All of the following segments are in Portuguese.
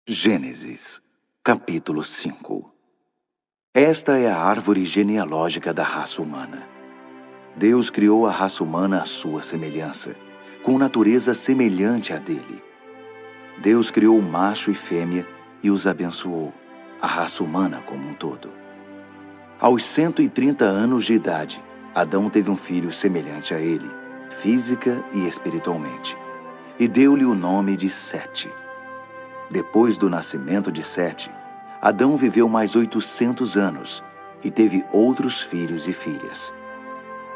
Gênesis, capítulo 5. Esta é a árvore genealógica da raça humana. Deus criou a raça humana à sua semelhança, com natureza semelhante à dele. Deus criou macho e fêmea e os abençoou, a raça humana como um todo. Aos 130 anos de idade, Adão teve um filho semelhante a ele, física e espiritualmente, e deu-lhe o nome de Sete. Depois do nascimento de Sete, Adão viveu mais 800 anos e teve outros filhos e filhas.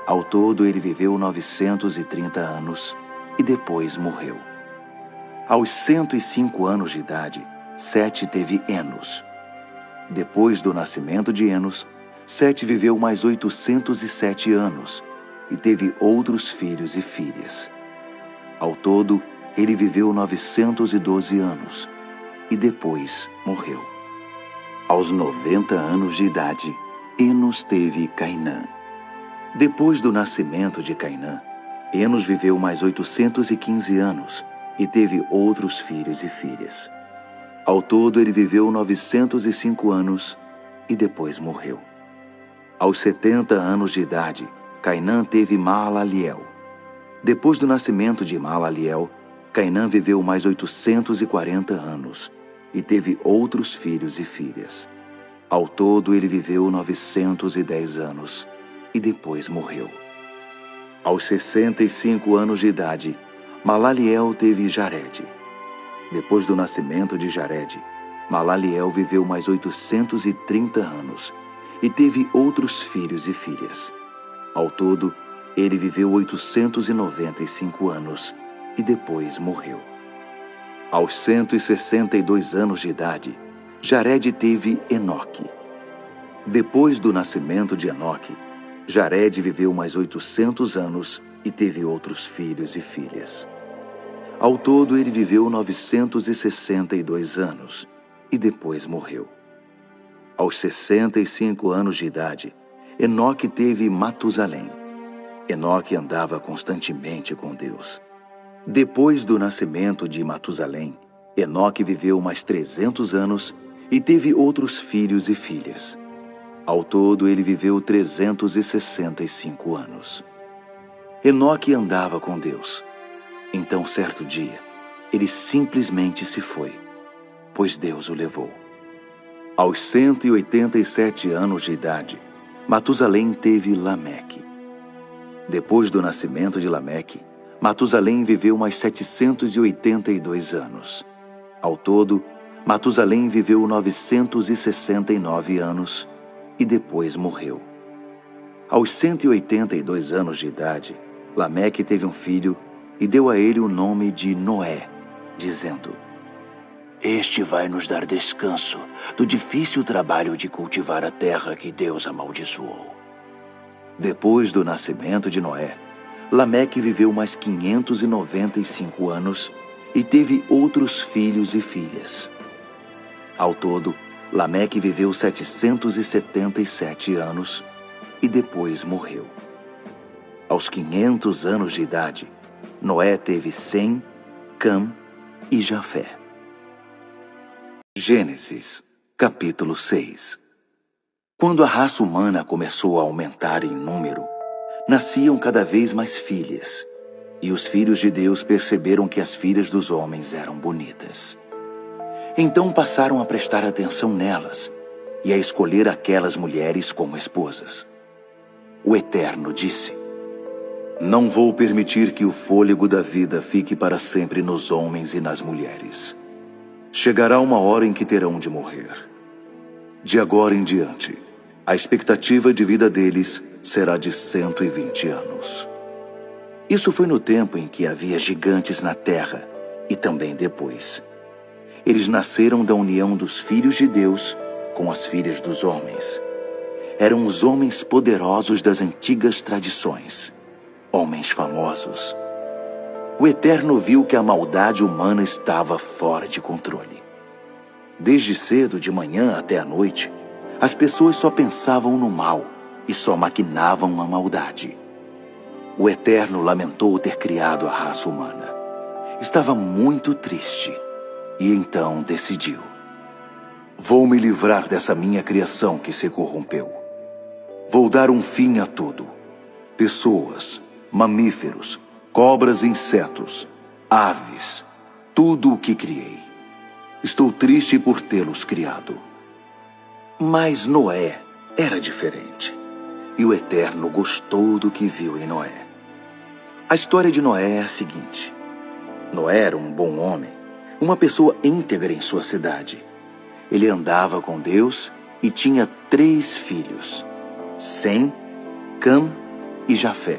Ao todo, ele viveu 930 anos e depois morreu. Aos 105 anos de idade, Sete teve Enos. Depois do nascimento de Enos, Sete viveu mais 807 anos e teve outros filhos e filhas. Ao todo, ele viveu 912 anos e depois morreu. Aos 90 anos de idade, Enos teve Cainã. Depois do nascimento de Cainã, Enos viveu mais 815 anos e teve outros filhos e filhas. Ao todo, ele viveu 905 anos e depois morreu. Aos 70 anos de idade, Cainã teve Maalaliel. Depois do nascimento de Maalaliel, Cainã viveu mais 840 anos e teve outros filhos e filhas. Ao todo, ele viveu 910 anos e depois morreu. Aos 65 anos de idade, Maalaliel teve Jared. Depois do nascimento de Jared, Maalaliel viveu mais 830 anos e teve outros filhos e filhas. Ao todo, ele viveu 895 anos e depois morreu. Aos 162 anos de idade, Jared teve Enoque. Depois do nascimento de Enoque, Jared viveu mais 800 anos e teve outros filhos e filhas. Ao todo, ele viveu 962 anos e depois morreu. Aos 65 anos de idade, Enoque teve Matusalém. Enoque andava constantemente com Deus. Depois do nascimento de Matusalém, Enoque viveu mais 300 anos e teve outros filhos e filhas. Ao todo, ele viveu 365 anos. Enoque andava com Deus. Então, certo dia, ele simplesmente se foi, pois Deus o levou. Aos 187 anos de idade, Matusalém teve Lameque. Depois do nascimento de Lameque, Matusalém viveu mais 782 anos. Ao todo, Matusalém viveu 969 anos e depois morreu. Aos 182 anos de idade, Lameque teve um filho e deu a ele o nome de Noé, dizendo: "Este vai nos dar descanso do difícil trabalho de cultivar a terra que Deus amaldiçoou." Depois do nascimento de Noé, Lameque viveu mais 595 anos e teve outros filhos e filhas. Ao todo, Lameque viveu 777 anos e depois morreu. Aos 500 anos de idade, Noé teve Sem, Cam e Jafé. Gênesis, capítulo 6. Quando a raça humana começou a aumentar em número, nasciam cada vez mais filhas, e os filhos de Deus perceberam que as filhas dos homens eram bonitas. Então passaram a prestar atenção nelas e a escolher aquelas mulheres como esposas. O Eterno disse: "Não vou permitir que o fôlego da vida fique para sempre nos homens e nas mulheres. Chegará uma hora em que terão de morrer. De agora em diante, a expectativa de vida deles será de 120 anos. Isso foi no tempo em que havia gigantes na terra e também depois. Eles nasceram da união dos filhos de Deus com as filhas dos homens. Eram os homens poderosos das antigas tradições, homens famosos. O Eterno viu que a maldade humana estava fora de controle. Desde cedo, de manhã até a noite, as pessoas só pensavam no mal e só maquinavam a maldade. O Eterno lamentou ter criado a raça humana. Estava muito triste. E então decidiu: vou me livrar dessa minha criação que se corrompeu. Vou dar um fim a tudo. Pessoas, mamíferos, cobras e insetos, aves, tudo o que criei. Estou triste por tê-los criado. Mas Noé era diferente. E o Eterno gostou do que viu em Noé. A história de Noé é a seguinte: Noé era um bom homem, uma pessoa íntegra em sua cidade. Ele andava com Deus e tinha 3 filhos: Sem, Cam e Jafé.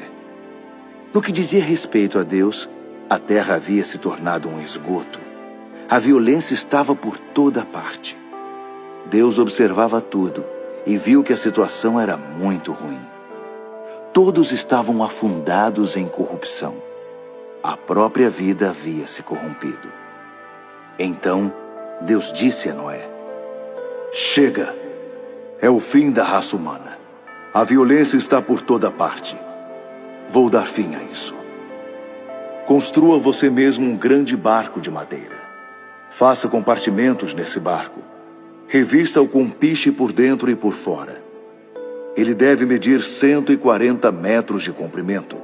No que dizia respeito a Deus, a terra havia se tornado um esgoto. A violência estava por toda parte. Deus observava tudo e viu que a situação era muito ruim. Todos estavam afundados em corrupção. A própria vida havia se corrompido. Então, Deus disse a Noé: chega! É o fim da raça humana. A violência está por toda parte. Vou dar fim a isso. Construa você mesmo um grande barco de madeira. Faça compartimentos nesse barco. Revista-o com piche por dentro e por fora. Ele deve medir 140 metros de comprimento,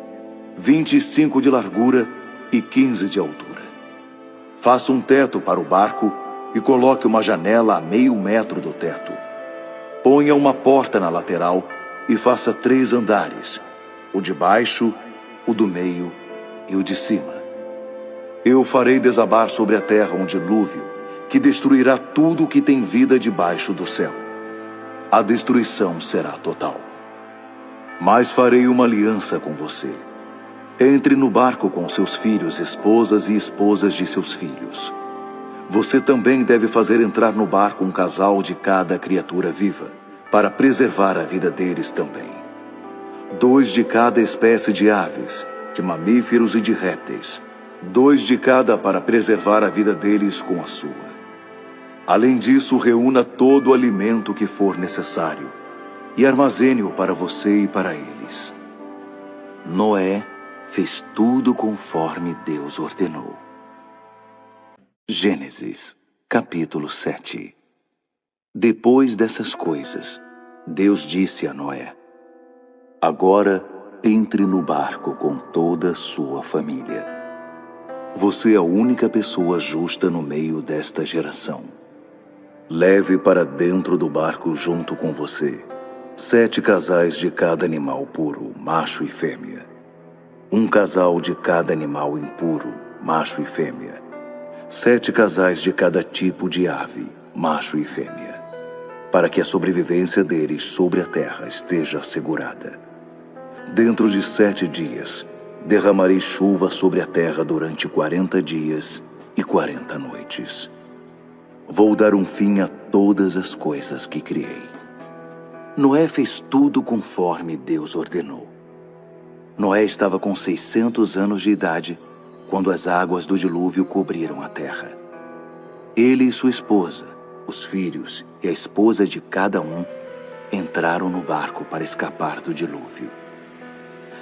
25 de largura e 15 de altura. Faça um teto para o barco e coloque uma janela a meio metro do teto. Ponha uma porta na lateral e faça 3 andares, o de baixo, o do meio e o de cima. Eu farei desabar sobre a terra um dilúvio que destruirá tudo o que tem vida debaixo do céu. A destruição será total. Mas farei uma aliança com você. Entre no barco com seus filhos, esposas e esposas de seus filhos. Você também deve fazer entrar no barco um casal de cada criatura viva, para preservar a vida deles também. 2 de cada espécie de aves, de mamíferos e de répteis. 2 de cada para preservar a vida deles com a sua. Além disso, reúna todo o alimento que for necessário e armazene-o para você e para eles. Noé fez tudo conforme Deus ordenou. Gênesis, capítulo 7. Depois dessas coisas, Deus disse a Noé: agora entre no barco com toda a sua família. Você é a única pessoa justa no meio desta geração. Leve para dentro do barco junto com você 7 casais de cada animal puro, macho e fêmea. 1 casal de cada animal impuro, macho e fêmea. 7 casais de cada tipo de ave, macho e fêmea, para que a sobrevivência deles sobre a terra esteja assegurada. Dentro de 7 dias, derramarei chuva sobre a terra durante 40 dias e 40 noites. Vou dar um fim a todas as coisas que criei. Noé fez tudo conforme Deus ordenou. Noé estava com 600 anos de idade quando as águas do dilúvio cobriram a terra. Ele e sua esposa, os filhos e a esposa de cada um entraram no barco para escapar do dilúvio.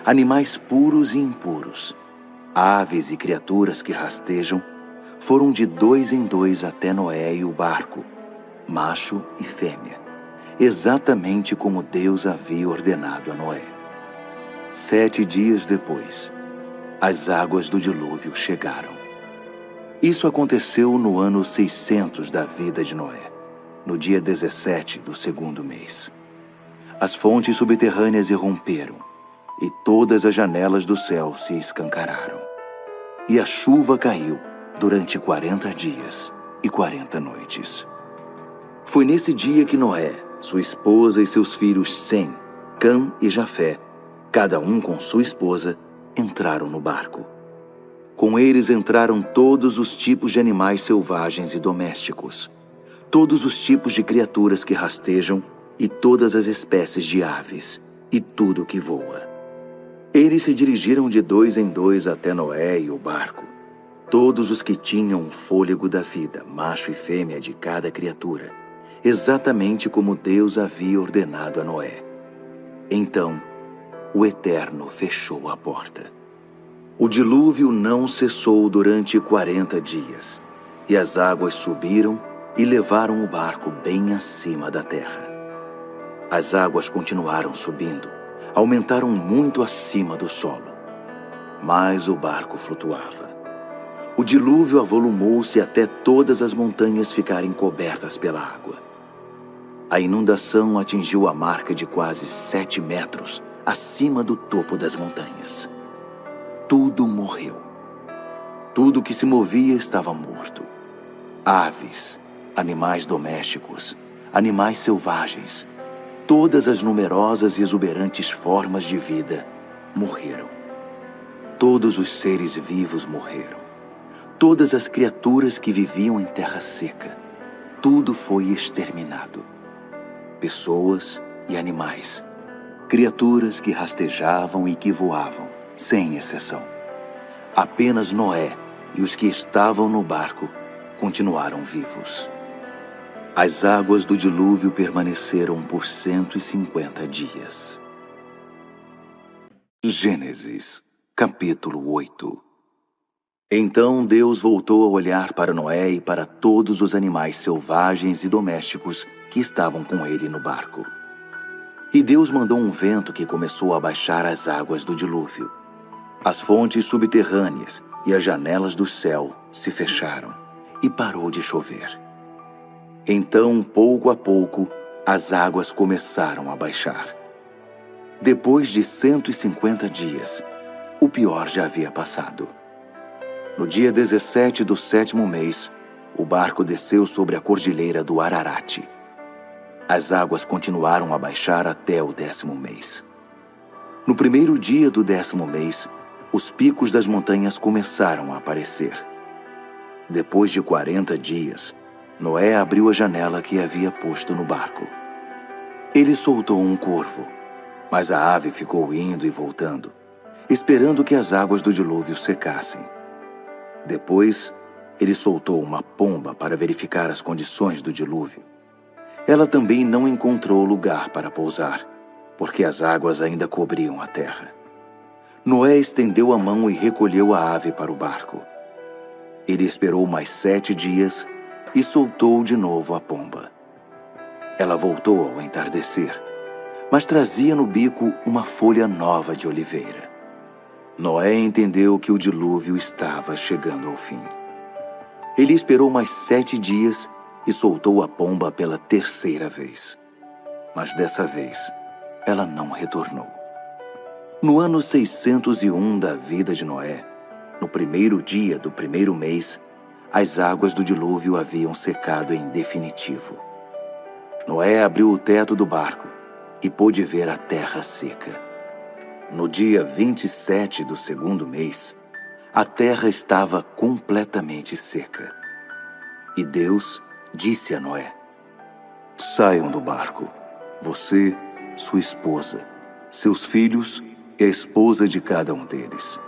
Animais puros e impuros, aves e criaturas que rastejam, foram de 2 em 2 até Noé e o barco, macho e fêmea, exatamente como Deus havia ordenado a Noé. 7 dias depois, as águas do dilúvio chegaram. Isso aconteceu no ano 600 da vida de Noé, no dia 17 do 2º mês. As fontes subterrâneas irromperam, e todas as janelas do céu se escancararam. E a chuva caiu durante 40 dias e 40 noites. Foi nesse dia que Noé, sua esposa e seus filhos Sem, Cam e Jafé, cada um com sua esposa, entraram no barco. Com eles entraram todos os tipos de animais selvagens e domésticos, todos os tipos de criaturas que rastejam e todas as espécies de aves e tudo que voa. Eles se dirigiram de 2 em 2 até Noé e o barco, todos os que tinham o fôlego da vida, macho e fêmea de cada criatura, exatamente como Deus havia ordenado a Noé. Então, o Eterno fechou a porta. O dilúvio não cessou durante 40 dias, e as águas subiram e levaram o barco bem acima da terra. As águas continuaram subindo, aumentaram muito acima do solo. Mas o barco flutuava. O dilúvio avolumou-se até todas as montanhas ficarem cobertas pela água. A inundação atingiu a marca de quase 7 metros acima do topo das montanhas. Tudo morreu. Tudo que se movia estava morto. Aves, animais domésticos, animais selvagens, todas as numerosas e exuberantes formas de vida morreram. Todos os seres vivos morreram. Todas as criaturas que viviam em terra seca. Tudo foi exterminado. Pessoas e animais. Criaturas que rastejavam e que voavam, sem exceção. Apenas Noé e os que estavam no barco continuaram vivos. As águas do dilúvio permaneceram por 150 dias. Gênesis, capítulo 8. Então Deus voltou a olhar para Noé e para todos os animais selvagens e domésticos que estavam com ele no barco. E Deus mandou um vento que começou a baixar as águas do dilúvio. As fontes subterrâneas e as janelas do céu se fecharam e parou de chover. Então, pouco a pouco, as águas começaram a baixar. Depois de 150 dias, o pior já havia passado. No dia 17 do 7º mês, o barco desceu sobre a cordilheira do Ararate. As águas continuaram a baixar até o 10º mês. No primeiro dia do 10º mês, os picos das montanhas começaram a aparecer. Depois de 40 dias, Noé abriu a janela que havia posto no barco. Ele soltou um corvo, mas a ave ficou indo e voltando, esperando que as águas do dilúvio secassem. Depois, ele soltou uma pomba para verificar as condições do dilúvio. Ela também não encontrou lugar para pousar, porque as águas ainda cobriam a terra. Noé estendeu a mão e recolheu a ave para o barco. Ele esperou mais 7 dias e soltou de novo a pomba. Ela voltou ao entardecer, mas trazia no bico uma folha nova de oliveira. Noé entendeu que o dilúvio estava chegando ao fim. Ele esperou mais 7 dias e soltou a pomba pela 3ª vez. Mas dessa vez, ela não retornou. No ano 601 da vida de Noé, no primeiro dia do 1º mês, as águas do dilúvio haviam secado em definitivo. Noé abriu o teto do barco e pôde ver a terra seca. No dia 27 do 2º mês, a terra estava completamente seca. E Deus disse a Noé: "Saiam do barco, você, sua esposa, seus filhos e a esposa de cada um deles.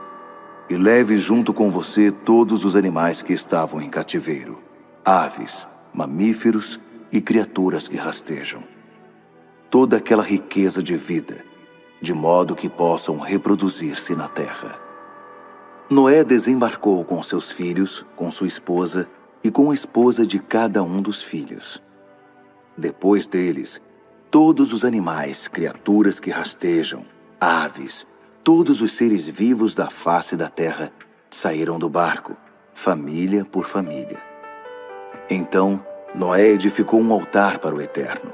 E leve junto com você todos os animais que estavam em cativeiro, aves, mamíferos e criaturas que rastejam. Toda aquela riqueza de vida, de modo que possam reproduzir-se na terra." Noé desembarcou com seus filhos, com sua esposa e com a esposa de cada um dos filhos. Depois deles, todos os animais, criaturas que rastejam, aves, todos os seres vivos da face da terra saíram do barco, família por família. Então, Noé edificou um altar para o Eterno.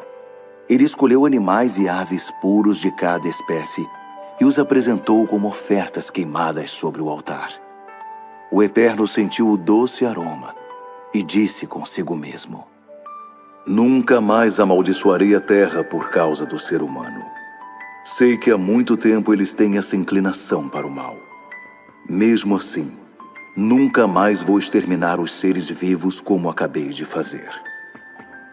Ele escolheu animais e aves puros de cada espécie e os apresentou como ofertas queimadas sobre o altar. O Eterno sentiu o doce aroma e disse consigo mesmo: "Nunca mais amaldiçoarei a terra por causa do ser humano. Sei que há muito tempo eles têm essa inclinação para o mal. Mesmo assim, nunca mais vou exterminar os seres vivos como acabei de fazer.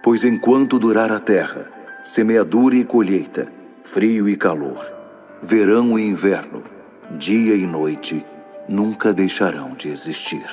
Pois enquanto durar a terra, semeadura e colheita, frio e calor, verão e inverno, dia e noite, nunca deixarão de existir."